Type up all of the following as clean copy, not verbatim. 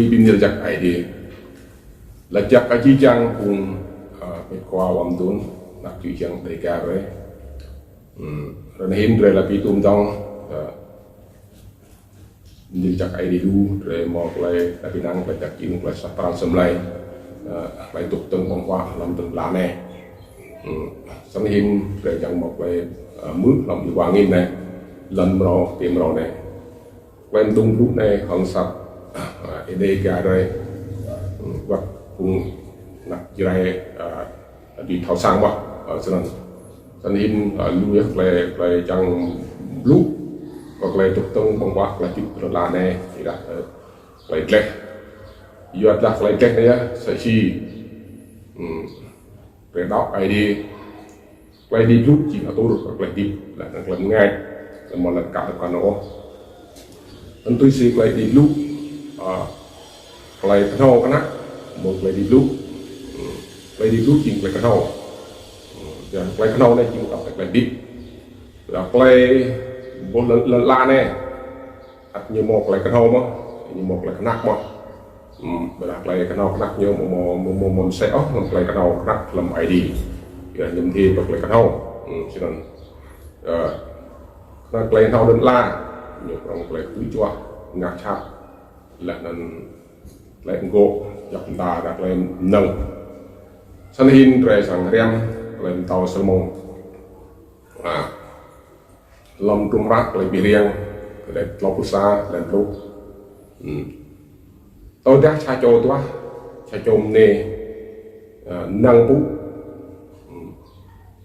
vì pin như chắc ai đi là chắc cái chi chăng cùng cái qua vòng tuấn đặt chi chăng đầy cả rồi rồi hiện rồi là bị tụm đông như chắc ai đi du rồi một lại là bị năng lại chắc chỉ một lại sát tràn sầm lại lại tục từng con qua làm từng lá này sáng hiện rồi chẳng một lại mướt làm gì quảng nghìn này lần rồi tìm rồi này quen tung lúc này hòn sập ở đây cả rồi hoặc cùng nạp dưới đi thảo sang mà ở sân hình lưu ý là chẳng lúc hoặc là chụp tung bằng quạt là chụp rồi là này thì đặt lại lệ giờ đặt lại lệ này sẽ chi về đó ai đi quay đi lúc chỉ là tôi được hoặc là đi là lần ngay là một lần cả được cả nó anh tôi sẽ quay đi lúc lại cái thau cái nát một lại đi lúc lại đi lúc chỉnh lại cái thau giờ lại cái thau này chỉnh tập lại đi là play một lần la này như một lại cái thau mà như một lại cái nát mà bây giờ lại cái thau nát như một xe ốc một lại cái thau nát làm ai đi giờ nhầm thì bật lại cái thau cho nên nó play thau đơn la nhiều trong play túi chua ngạc chạp lại nên lại gỗ dọc ta đặt lên nâng sân hình rồi sang rem lên tàu sơ mông lòng trung rác lại bị riêng để lọc xa lên lúc tôi đã cha cho tôi cha cho nè năng bút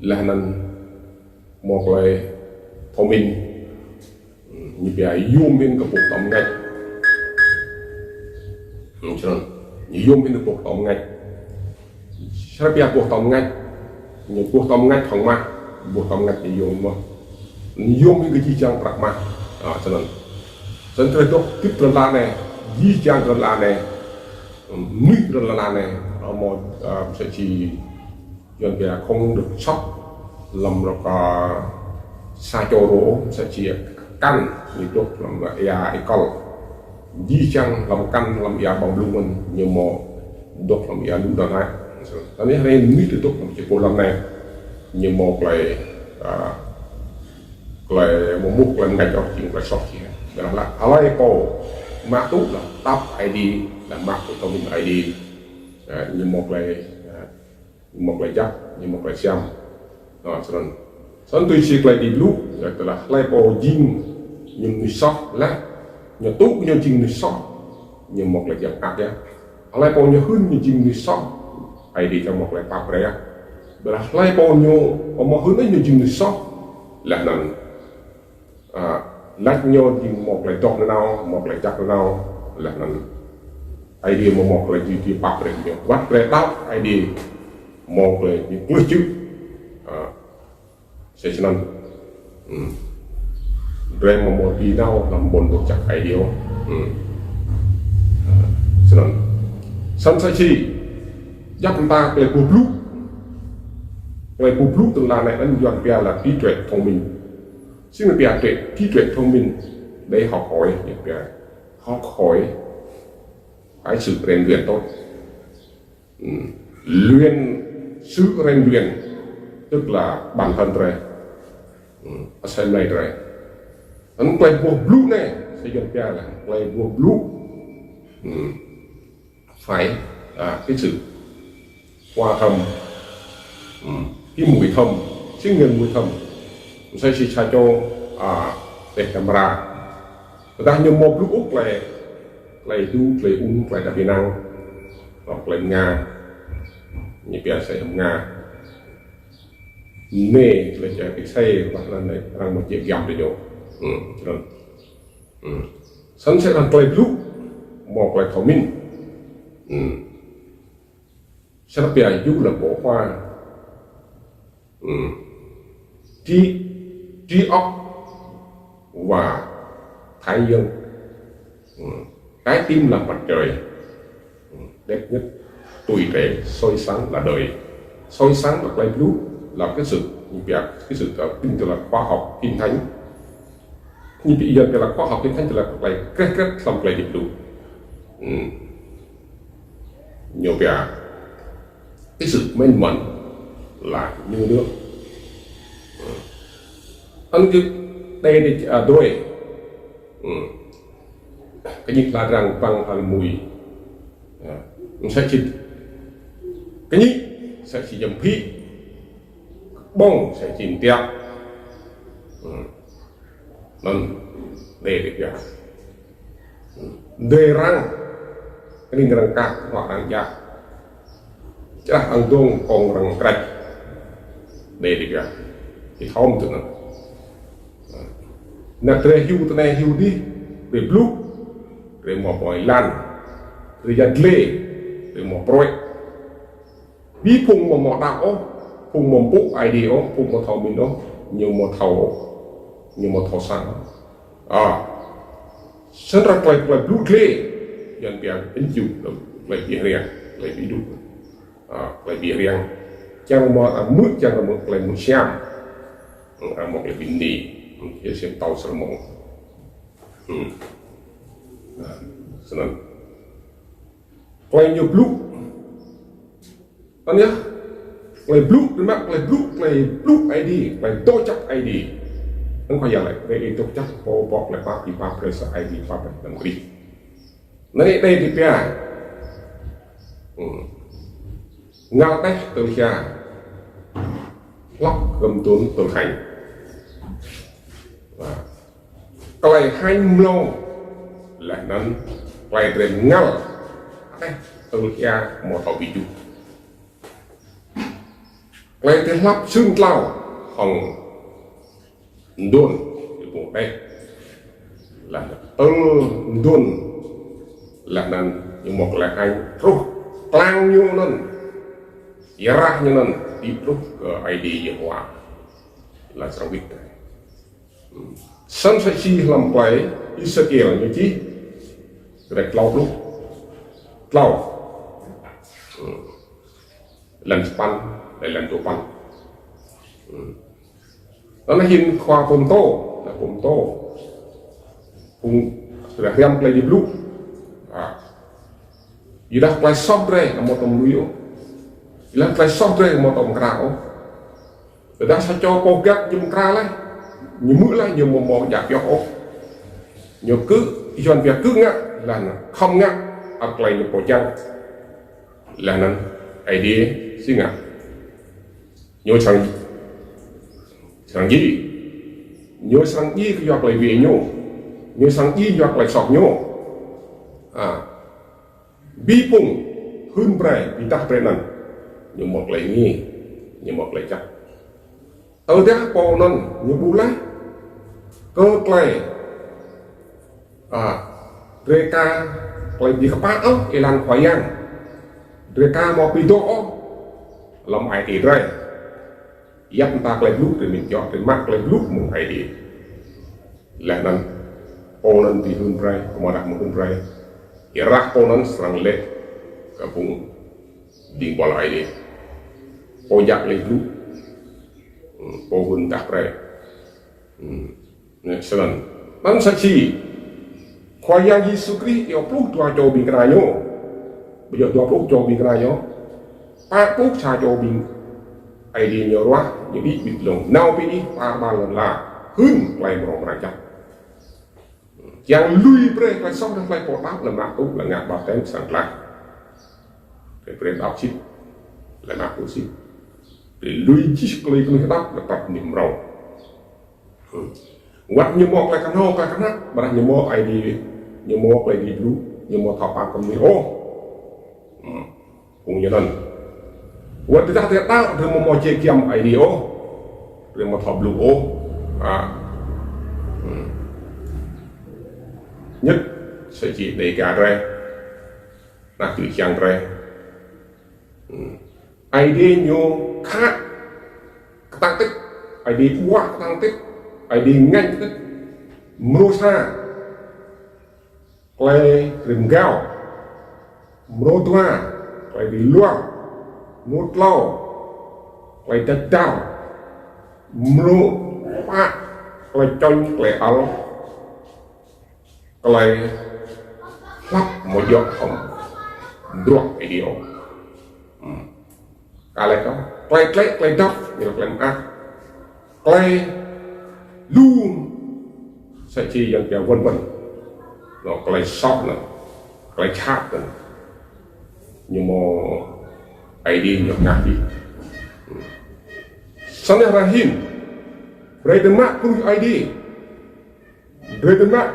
là nên một lời thông minh như vậy zoom bên cái cuộc tổng ngay cho nên zoom bên cái cuộc tổng ngay sẽ bây giờ cuộc tổng ngay những cuộc tổng ngay thằng mà cuộc tổng ngay thì zoom mà zoom bên cái chi trang bạc mà cho nên dẫn tới đó tiếp lần la này di trang lần la này mít lần la này ở một sẽ chỉ dần về không được sốc làm rồi xa cho rỗ sẽ chỉ căn như tốt làm vậy ai con di chăng làm căn làm ya bằng luôn mình như một đốt làm ya luôn đó này anh ấy hay mít được tốt làm chỉ bộ làm này như một lại một mục lần ngày cho chuyện phải sót gì đó là ai cô mã tốt là tab ID là mã của thông tin ID như một lại chắc như một lại xem đó cho nên sân tôi chỉ lại đi lúc là lại bộ zin nhưng người sót là nhà tốt như chừng người sót như một lại dạng ác nhá lại bộ như hơn như chừng người sót ai đi trong một lại bạc đấy là lại bộ như ở một hướng đấy như chừng người sót là nằm lách nhau chừng một lại tốt nào một lại chắc nào là nằm ai đi một lại gì thì bạc đấy nhiều vắt lại tao ai đi một lại những người chứ sẽ cho nên rồi một đi nào làm bồn được chắc ai điều cho nên sân sai chi dắt ta về cuộc lúc từ là này anh dọn bia là trí tuệ thông minh xin là bia trí tuệ thông minh để học hỏi những bia học hỏi cái sự rèn luyện tốt luyện sự rèn luyện tức là bản thân rồi xem này rồi anh quay buộc blue này sẽ dọn bia là quay buộc blue phải cái sự hoa thầm cái mùi thầm chứ người mùi thầm sẽ chỉ cho để camera người ta như một lúc úc lại du lại lại đặc biệt năng hoặc lại nga như bây giờ sẽ không nga nè là chạy cái xe hoặc là này đang một chiếc dòng để vô sẵn sẽ làm play lúc một lại thông minh sẽ là bây giờ là bộ hoa trí óc và thái dương trái tim là mặt trời đẹp nhất tuổi trẻ soi sáng là đời soi sáng là play blue là cái sự cái sự tin tức là khoa học kinh thánh như bây giờ là khoa học kinh thánh là play kết làm play blue nhiều bè cái sự mênh mẩn là như nước anh cứ đây đi đôi cái nhịp là rằng bằng hàng mùi sẽ chỉ cái nhịp sẽ chỉ dầm phi bông sẽ chìm teo nên để được ya để răng cái này răng cát hoặc răng da chắc ăn đông còn răng cạch để được ya thì không được nữa nè tụi này hiu đi để blue để một bòi lan để giật lê để một bội bí phùng một đạo phùng một bút ID ó phùng một thầu mình đó nhiều một thầu sáng sân ra lại blue lê dần bèn ứng dụng lại bị riêng lại bị đủ lại bị riêng chẳng mà mướt chẳng là một lại một xem một lại bị nỉ để xem tàu sơ mộng senang play nhiều blue anh nhớ play blue ID play tô chắc ID anh coi giờ lại về tô chắc po bọc lại ba presa ID ba đăng ký này đây thì bia ngao tách từ xa lóc cầm tuấn từ hành coi hai lâu lại nắn quay trên ngao từ xa một tàu ví dụ quay trên lắp xương lao hồng đồn của đây là từ đồn là nắn nhưng một là anh rút clang như nắn ra như nắn đi rút ID như hòa là sao biết đấy sân sẽ chi làm quay Israel như chí để lau lần pan để lần tổ pan đó là hình khoa phồng tô phồng là riêng play đi blue gì đó play soft đây là một tầm núi là play soft đây một tầm cào người ta sẽ cho cô gắt nhưng cà lại như mũi lại nhiều mồm giả cho ô nhiều cứ dọn việc cứ ngã là không ngã ập lại một bộ chân là nó ID xin ngã nhiều sang gì cái giọt lại về nhau nhiều sang gì giọt lại sọt nhau bi phùng hơn bè bị tắc bè nần nhiều một lại nghi nhiều một lại chắc ở đây bộ nần nhiều bù lá cơ clay reka clay di kepala ilang khoyang reka mau pido lòng ai thì đây dắt ta clay blue thì mình chọn cái mắt clay blue một ai thì là nần bộ nần thì hơn bè mà đặt một hơn bè Iraq bộ nần sang lệ cả vùng đi qua lại đi bộ dắt clay blue bộ hơn đặt bè Excellent. Nan saksi khoyang Yesus Kristus yo pluk tua cho bing krayo. Bây giờ tua pluk cho bing krayo. Pa pluk cha cho bing ai đi nhiều quá, những ít bị lồng nao bị pa ba lần là hơn lại một rong chắc. Yang lui pre lại xong lại bỏ đáp là nạp cũng là ngạt bạc tên sang lại. Cái pre đáp chip là nạp cũng chip. Để lui chip lấy cái đáp là tập niệm rong. Wat nyemok lại kan ho kan nak barang nyemok ID nyemok ID blue nyemok top up kami cùng nhưนั้นwat tidak tidak tahu dia mau cek kiam ID dia mau top blue nhất sẽ chỉ để cả ra là chữ chàng ra ID nhiều khác tăng tích ID quá tăng tích ID nhanh tích mô xa play rừng gao mô toa play đi loa mô lau play chất đào mô phá play chôn play áo play lắp một giọt hồng druộc ID อะไรก็ไกลไกลไกลดอกนี่เราไกลมากไกลลูมใส่ชีอย่างเดียววนวนเราไกลซอกนะไกลชาตินะnhưng mà ID nhọc ngạc đi sau này rahim redemak kului ID redemak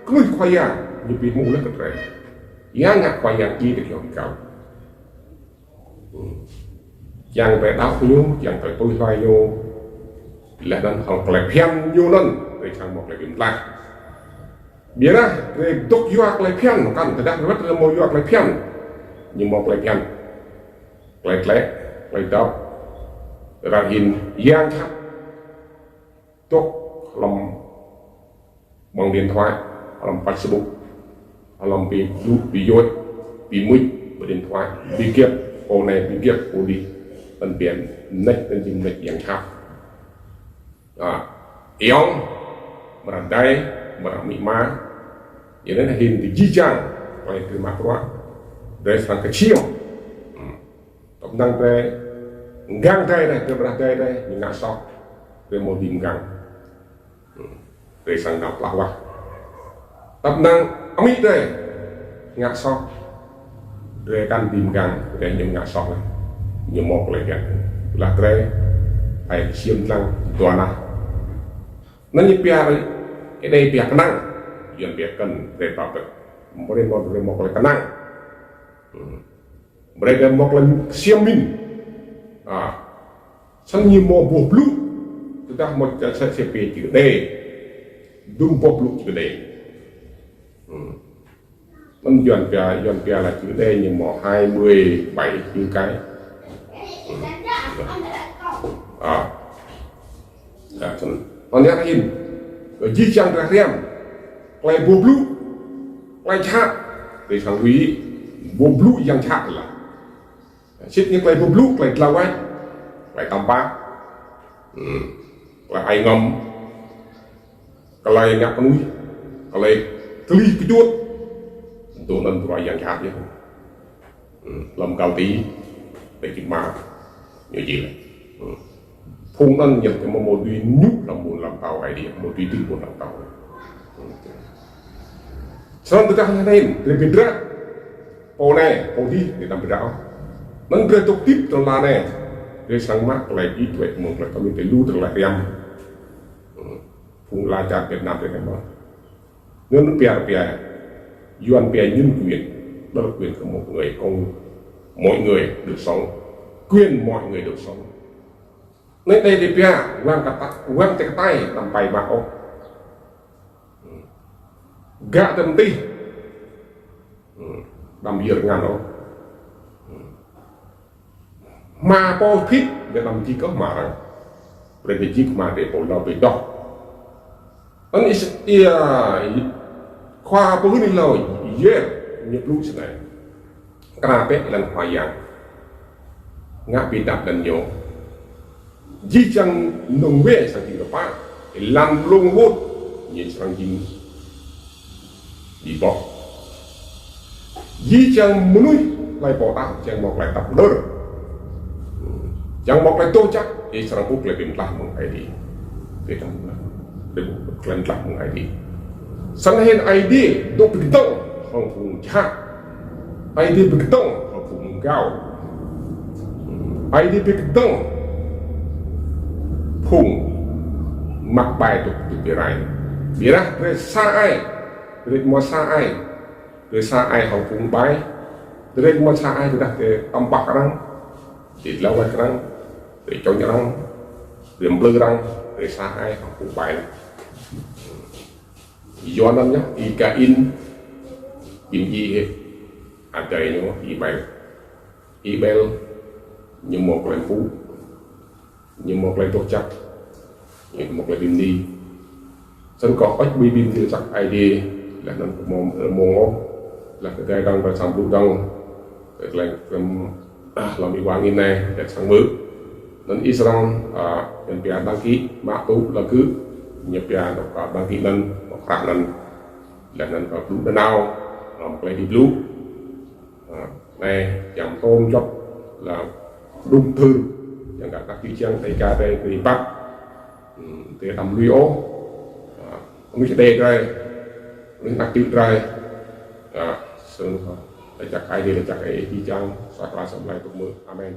kului khoya như bị mù lên cái yang ngạc khoya chi được hiểu cao yang về đau nhung yang phải tôi vai nhung là đang học lại phiền nhung lên để chẳng một lại điểm lại biết á để tục yuak lại phiền cần phải đặt rất là một yuak lại phiền nhưng một lại phiền lại đau rahim yang thắt tục lòng bằng điện thoại lòng Facebook lòng bị dối bị mũi bởi điện thoại bị kiếp ô này bị kiếp ô đi tân biển nách tân dinh nách yang thắt iong mà đây mà bị má vậy nên là hình thì di trang phải từ mặt quá để sang cái chiều tổng năng đây gang đây này từ mặt đây mình ngã sọc để một điểm gang để sang đọc lão quá tập năng mỹ đây ngã sọc để căn điểm gang để những ngã sọc này những một lại cái là đây phải xiêm năng toàn à nó như bia đấy cái đây bia năng dần bia cần để bảo vệ một lại cái năng mereka melakukan siamin, sang như mò buộc lũ, chúng ta một cái sẽ về chữ đề, đúng buộc lũ chữ đề, mình dọn bia là chữ đề nhưng mò 27 chữ cái, còn nhắc hình, di trang ra riêng, lại buộc lũ, lại chát, để sang quý buộc lũ yang chát là chết những cái bút lút lại lao ấy lại tầm bát lại ai ngầm cái này nhạc núi cái này tươi cái chuột tôi nên tôi dạng chát chứ làm cao tí để chịu mà như gì này phun nên nhận cái một duy nhúc là muốn làm tàu ai đi một duy tư muốn làm tàu sau đó ta lên để biết ra ô này ô đi để làm rau nâng về tục tiếp trong là này để sang mắc lại ý tuệ một là có mình phải lưu được lại em phùng la chặt Việt Nam để cái đó nếu nó bè yuan bè nhân quyền đó là quyền của một người ông mọi người được sống quyền mọi người được sống nên đây thì bè quăng cái tay làm bài bạc gạ tâm ti làm việc ngàn ông mà po thích để làm gì có mà để gì mà để bộ lo bị đau anh ấy khoa bố đi lâu dễ nhập lúc này cà phê lần hòa dạng ngã bị đạp lần nhiều di chẳng nông về sang thì ba làm lông hốt như sang gì bị bỏ di chẳng muốn lại bỏ tao chẳng một lại tập đỡ chẳng một lại tôi chắc thì sang phút lại bị làm một cái đi để trong để lên làm một cái đi sang hiện ID tôi bị động không phùng chắc ID bị động không phùng cao ID bị động phùng mặc bài tục bị này biết á để xa ai để mua xa ai để xa ai không phùng bài để mua xa ai thì đặt để âm bạc răng chỉ lâu cái răng để cho nhà răng điểm blue răng để xa ai không phùng bài này do năm nhá in gì hết anh trời nó email nhưng một lần phú nhưng một lần tốt chắc nhưng một lần tìm đi sân có HB pin thì chắc ID là nó mong là cái gai đăng và sang bút đăng là làm bị quang in này để sang mứ nên Israel nhân bia đăng ký mã tú là cứ nhập bia đăng ký lần một khả năng là nên có blue nào làm cái đi blue này chẳng tôm chọc là đúng thư chẳng cả các chữ trang tay ca đây thì bắt thì làm lưu ố mình sẽ đề ra mình đặt chữ ra sơn để chắc ai đi là chắc ai chữ trang soát ra xong lại tục mưa amen